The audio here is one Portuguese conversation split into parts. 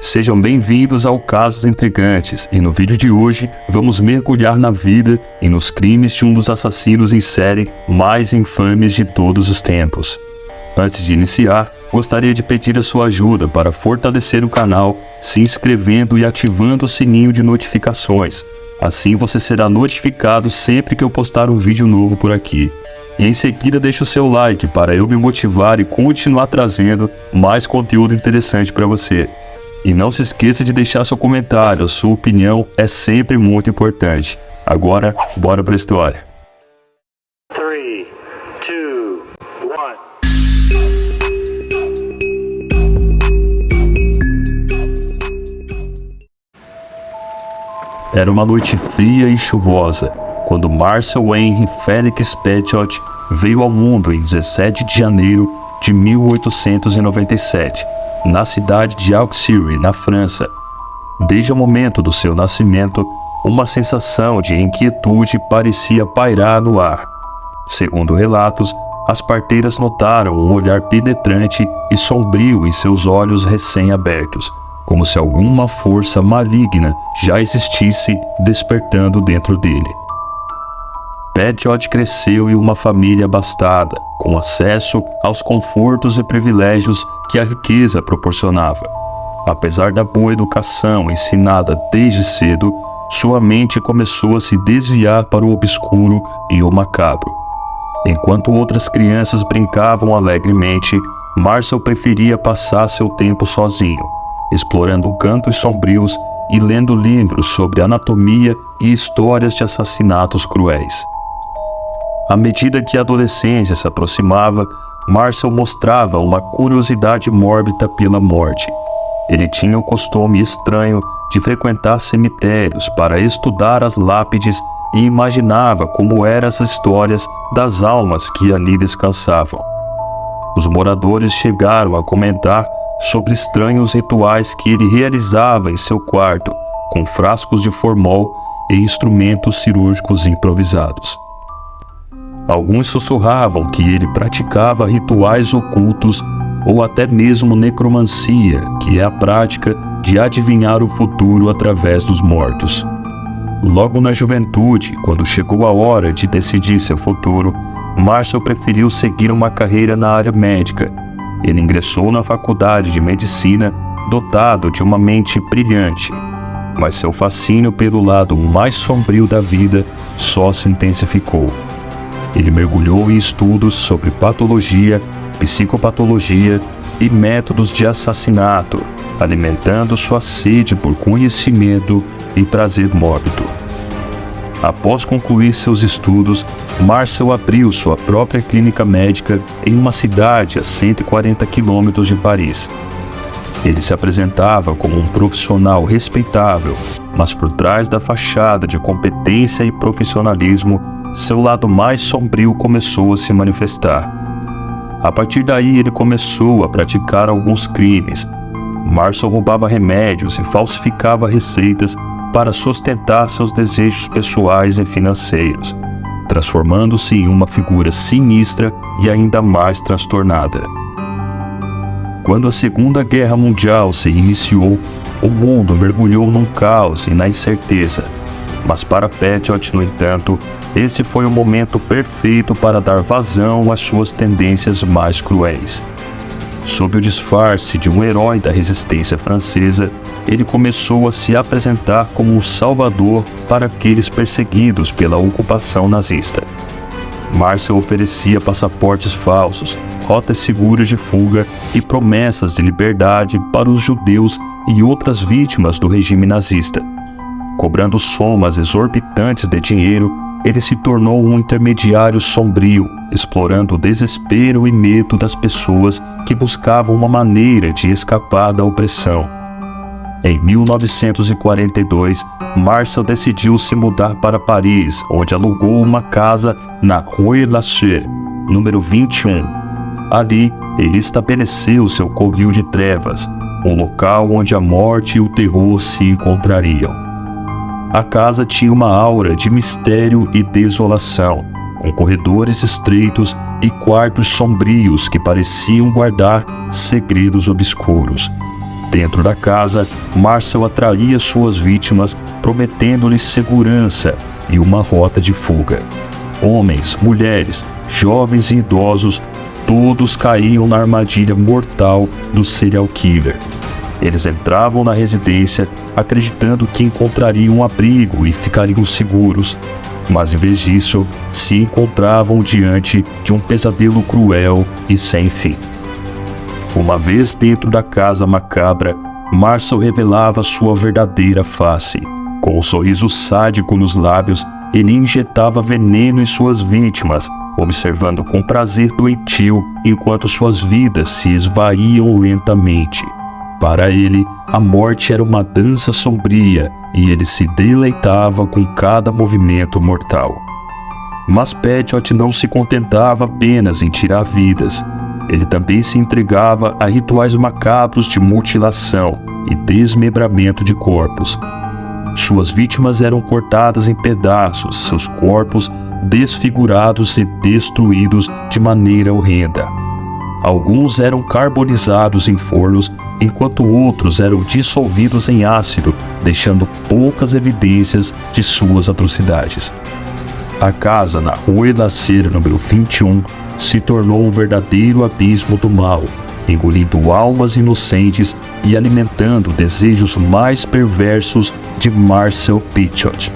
Sejam bem-vindos ao Casos Intrigantes, e no vídeo de hoje vamos mergulhar na vida e nos crimes de um dos assassinos em série mais infames de todos os tempos. Antes de iniciar, gostaria de pedir a sua ajuda para fortalecer o canal, se inscrevendo e ativando o sininho de notificações. Assim você será notificado sempre que eu postar um vídeo novo por aqui. E em seguida deixe o seu like para eu me motivar e continuar trazendo mais conteúdo interessante para você. E não se esqueça de deixar seu comentário, a sua opinião é sempre muito importante. Agora, bora para a história. 3, 2, 1. Era uma noite fria e chuvosa, quando Marcel Henri Félix Petiot veio ao mundo em 17 de janeiro de 1897, na cidade de Auxerre, na França. Desde o momento do seu nascimento, uma sensação de inquietude parecia pairar no ar. Segundo relatos, as parteiras notaram um olhar penetrante e sombrio em seus olhos recém-abertos, como se alguma força maligna já existisse despertando dentro dele. Petiot cresceu em uma família abastada, com acesso aos confortos e privilégios que a riqueza proporcionava. Apesar da boa educação ensinada desde cedo, sua mente começou a se desviar para o obscuro e o macabro. Enquanto outras crianças brincavam alegremente, Marcel preferia passar seu tempo sozinho, explorando cantos sombrios e lendo livros sobre anatomia e histórias de assassinatos cruéis. À medida que a adolescência se aproximava, Marcel mostrava uma curiosidade mórbida pela morte. Ele tinha o costume estranho de frequentar cemitérios para estudar as lápides e imaginava como eram as histórias das almas que ali descansavam. Os moradores chegaram a comentar sobre estranhos rituais que ele realizava em seu quarto, com frascos de formol e instrumentos cirúrgicos improvisados. Alguns sussurravam que ele praticava rituais ocultos ou até mesmo necromancia, que é a prática de adivinhar o futuro através dos mortos. Logo na juventude, quando chegou a hora de decidir seu futuro, Marcel preferiu seguir uma carreira na área médica. Ele ingressou na faculdade de medicina, dotado de uma mente brilhante, mas seu fascínio pelo lado mais sombrio da vida só se intensificou. Ele mergulhou em estudos sobre patologia, psicopatologia e métodos de assassinato, alimentando sua sede por conhecimento e prazer mórbido. Após concluir seus estudos, Marcel abriu sua própria clínica médica em uma cidade a 140 quilômetros de Paris. Ele se apresentava como um profissional respeitável, mas por trás da fachada de competência e profissionalismo, seu lado mais sombrio começou a se manifestar. A partir daí, ele começou a praticar alguns crimes. Marcel roubava remédios e falsificava receitas para sustentar seus desejos pessoais e financeiros, transformando-se em uma figura sinistra e ainda mais transtornada. Quando a Segunda Guerra Mundial se iniciou, o mundo mergulhou num caos e na incerteza. Mas para Petiot, no entanto, esse foi o momento perfeito para dar vazão às suas tendências mais cruéis. Sob o disfarce de um herói da resistência francesa, ele começou a se apresentar como um salvador para aqueles perseguidos pela ocupação nazista. Marcel oferecia passaportes falsos, rotas seguras de fuga e promessas de liberdade para os judeus e outras vítimas do regime nazista. Cobrando somas exorbitantes de dinheiro, ele se tornou um intermediário sombrio, explorando o desespero e medo das pessoas que buscavam uma maneira de escapar da opressão. Em 1942, Marcel decidiu se mudar para Paris, onde alugou uma casa na Rue Lachaise, número 21. Ali, ele estabeleceu seu covil de trevas, um local onde a morte e o terror se encontrariam. A casa tinha uma aura de mistério e desolação, com corredores estreitos e quartos sombrios que pareciam guardar segredos obscuros. Dentro da casa, Marcel atraía suas vítimas, prometendo-lhes segurança e uma rota de fuga. Homens, mulheres, jovens e idosos, todos caíam na armadilha mortal do serial killer. Eles entravam na residência acreditando que encontrariam um abrigo e ficariam seguros, mas em vez disso, se encontravam diante de um pesadelo cruel e sem fim. Uma vez dentro da casa macabra, Marcel revelava sua verdadeira face. Com um sorriso sádico nos lábios, ele injetava veneno em suas vítimas, observando com prazer doentio enquanto suas vidas se esvaíam lentamente. Para ele, a morte era uma dança sombria e ele se deleitava com cada movimento mortal. Mas Patriot não se contentava apenas em tirar vidas. Ele também se entregava a rituais macabros de mutilação e desmembramento de corpos. Suas vítimas eram cortadas em pedaços, seus corpos desfigurados e destruídos de maneira horrenda. Alguns eram carbonizados em fornos, enquanto outros eram dissolvidos em ácido, deixando poucas evidências de suas atrocidades. A casa na Rue Lacer, número 21, se tornou um verdadeiro abismo do mal, engolindo almas inocentes e alimentando desejos mais perversos de Marcel Patriot.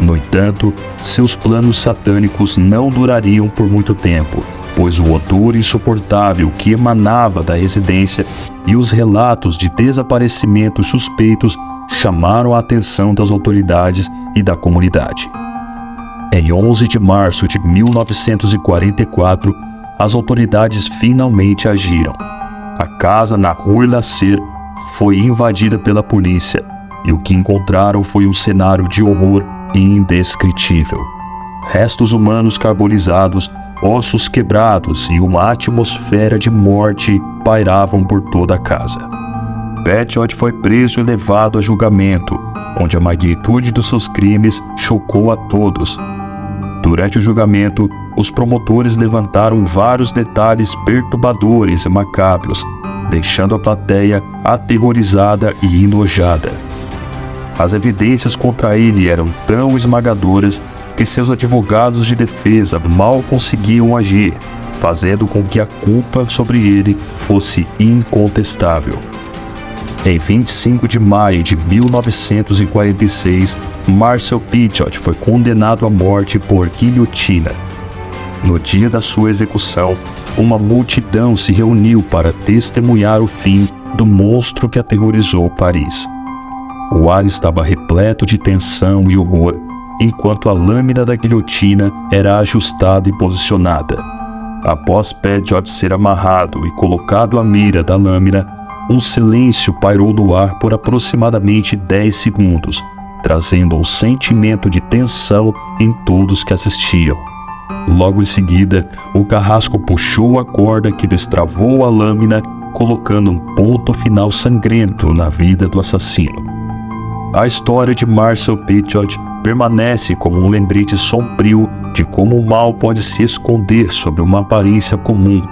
No entanto, seus planos satânicos não durariam por muito tempo, pois o odor insuportável que emanava da residência e os relatos de desaparecimentos suspeitos chamaram a atenção das autoridades e da comunidade. Em 11 de março de 1944, as autoridades finalmente agiram. A casa na Rue Lacer foi invadida pela polícia e o que encontraram foi um cenário de horror indescritível. Restos humanos carbonizados, ossos quebrados e uma atmosfera de morte pairavam por toda a casa. Patriot foi preso e levado a julgamento, onde a magnitude dos seus crimes chocou a todos. Durante o julgamento, os promotores levantaram vários detalhes perturbadores e macabros, deixando a plateia aterrorizada e enojada. As evidências contra ele eram tão esmagadoras que seus advogados de defesa mal conseguiam agir, fazendo com que a culpa sobre ele fosse incontestável. Em 25 de maio de 1946, Marcel Patriot foi condenado à morte por guilhotina. No dia da sua execução, uma multidão se reuniu para testemunhar o fim do monstro que aterrorizou Paris. O ar estava repleto de tensão e horror, enquanto a lâmina da guilhotina era ajustada e posicionada. Após Patriot ser amarrado e colocado à mira da lâmina, um silêncio pairou no ar por aproximadamente 10 segundos, trazendo um sentimento de tensão em todos que assistiam. Logo em seguida, o carrasco puxou a corda que destravou a lâmina, colocando um ponto final sangrento na vida do assassino. A história de Marcel Patriot permanece como um lembrete sombrio de como o mal pode se esconder sob uma aparência comum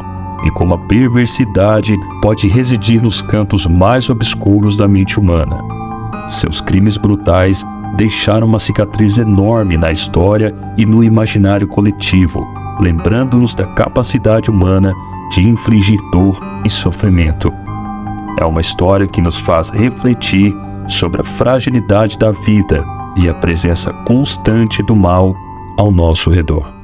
e como a perversidade pode residir nos cantos mais obscuros da mente humana. Seus crimes brutais deixaram uma cicatriz enorme na história e no imaginário coletivo, lembrando-nos da capacidade humana de infligir dor e sofrimento. É uma história que nos faz refletir sobre a fragilidade da vida e a presença constante do mal ao nosso redor.